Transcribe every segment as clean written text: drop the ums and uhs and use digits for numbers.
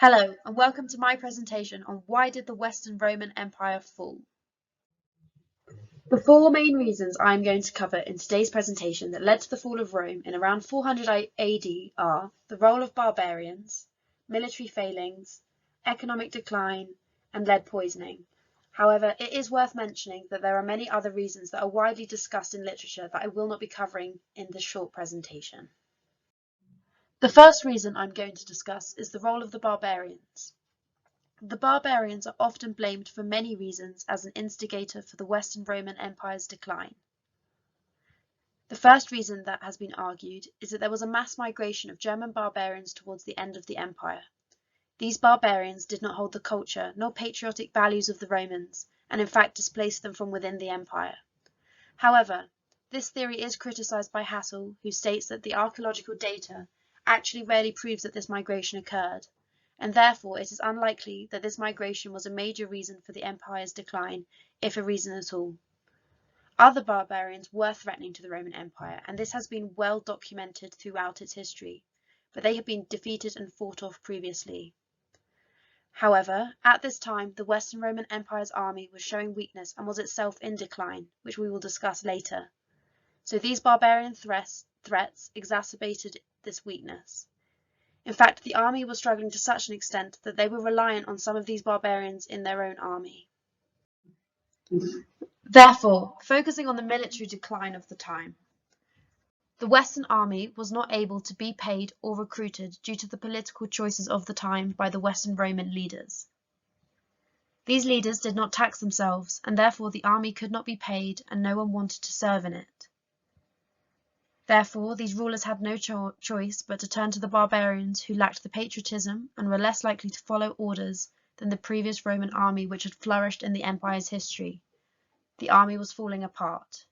Hello, and welcome to my presentation on why did the Western Roman Empire fall. The four main reasons I am going to cover in today's presentation that led to the fall of Rome in around 400 AD are the role of barbarians, military failings, economic decline, and lead poisoning. However, it is worth mentioning that there are many other reasons that are widely discussed in literature that I will not be covering in this short presentation. The first reason I'm going to discuss is the role of the barbarians. The barbarians are often blamed for many reasons as an instigator for the Western Roman Empire's decline. The first reason that has been argued is that there was a mass migration of German barbarians towards the end of the empire. These barbarians did not hold the culture nor patriotic values of the Romans, and in fact displaced them from within the empire. However, this theory is criticized by Hassel, who states that the archaeological data actually rarely proves that this migration occurred, and therefore it is unlikely that this migration was a major reason for the empire's decline, if a reason at all. Other barbarians were threatening to the Roman Empire, and this has been well documented throughout its history, but they have been defeated and fought off previously. However, at this time, the Western Roman Empire's army was showing weakness and was itself in decline, which we will discuss later. So these barbarian threats exacerbated this weakness. In fact, the army was struggling to such an extent that they were reliant on some of these barbarians in their own army. Therefore, focusing on the military decline of the time, the Western army was not able to be paid or recruited due to the political choices of the time by the Western Roman leaders. These leaders did not tax themselves, and therefore the army could not be paid and no one wanted to serve in it. Therefore, these rulers had no choice but to turn to the barbarians who lacked the patriotism and were less likely to follow orders than the previous Roman army which had flourished in the empire's history. The army was falling apart.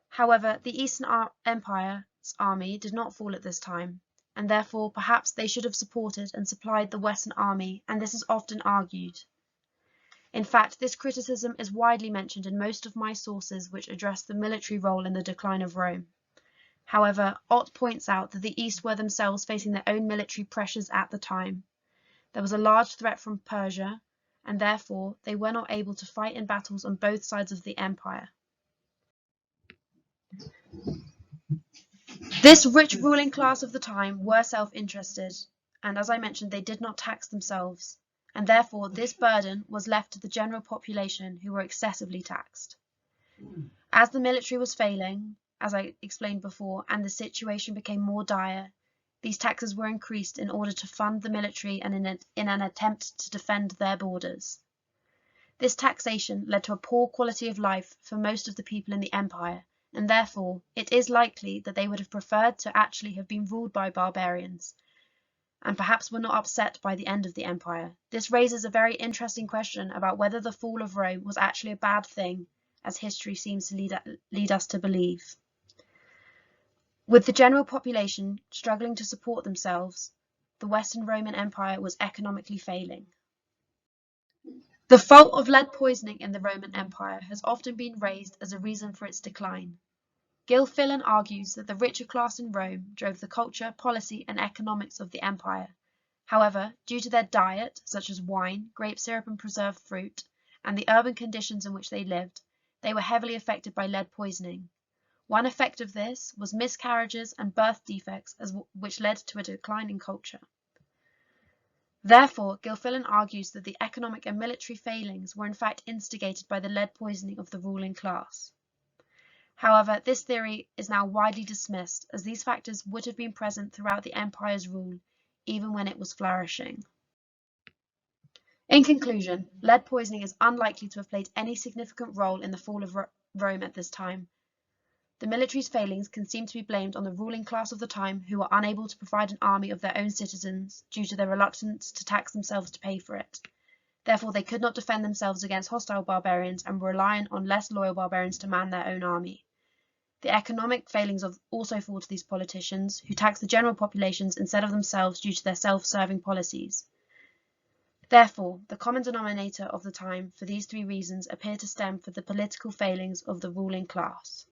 However, the Eastern Empire's army did not fall at this time, and therefore perhaps they should have supported and supplied the Western army, and this is often argued. In fact, this criticism is widely mentioned in most of my sources which address the military role in the decline of Rome. However, Ott points out that the East were themselves facing their own military pressures at the time. There was a large threat from Persia, and therefore they were not able to fight in battles on both sides of the empire. This rich ruling class of the time were self-interested, and as I mentioned, they did not tax themselves, and therefore this burden was left to the general population who were excessively taxed. As the military was failing, as I explained before, and the situation became more dire, these taxes were increased in order to fund the military and in an attempt to defend their borders. This taxation led to a poor quality of life for most of the people in the empire, and therefore it is likely that they would have preferred to actually have been ruled by barbarians, and perhaps were not upset by the end of the empire. This raises a very interesting question about whether the fall of Rome was actually a bad thing, as history seems to lead us to believe. With the general population struggling to support themselves, the Western Roman Empire was economically failing. The fault of lead poisoning in the Roman Empire has often been raised as a reason for its decline. Gilfillan argues that the richer class in Rome drove the culture, policy, and economics of the empire. However, due to their diet, such as wine, grape syrup, and preserved fruit, and the urban conditions in which they lived, they were heavily affected by lead poisoning. One effect of this was miscarriages and birth defects, which led to a decline in culture. Therefore, Gilfillan argues that the economic and military failings were in fact instigated by the lead poisoning of the ruling class. However, this theory is now widely dismissed, as these factors would have been present throughout the empire's rule, even when it was flourishing. In conclusion, lead poisoning is unlikely to have played any significant role in the fall of Rome at this time. The military's failings can seem to be blamed on the ruling class of the time, who were unable to provide an army of their own citizens due to their reluctance to tax themselves to pay for it. Therefore, they could not defend themselves against hostile barbarians and were reliant on less loyal barbarians to man their own army. The economic failings also fall to these politicians, who tax the general populations instead of themselves due to their self-serving policies. Therefore, the common denominator of the time for these three reasons appear to stem from the political failings of the ruling class.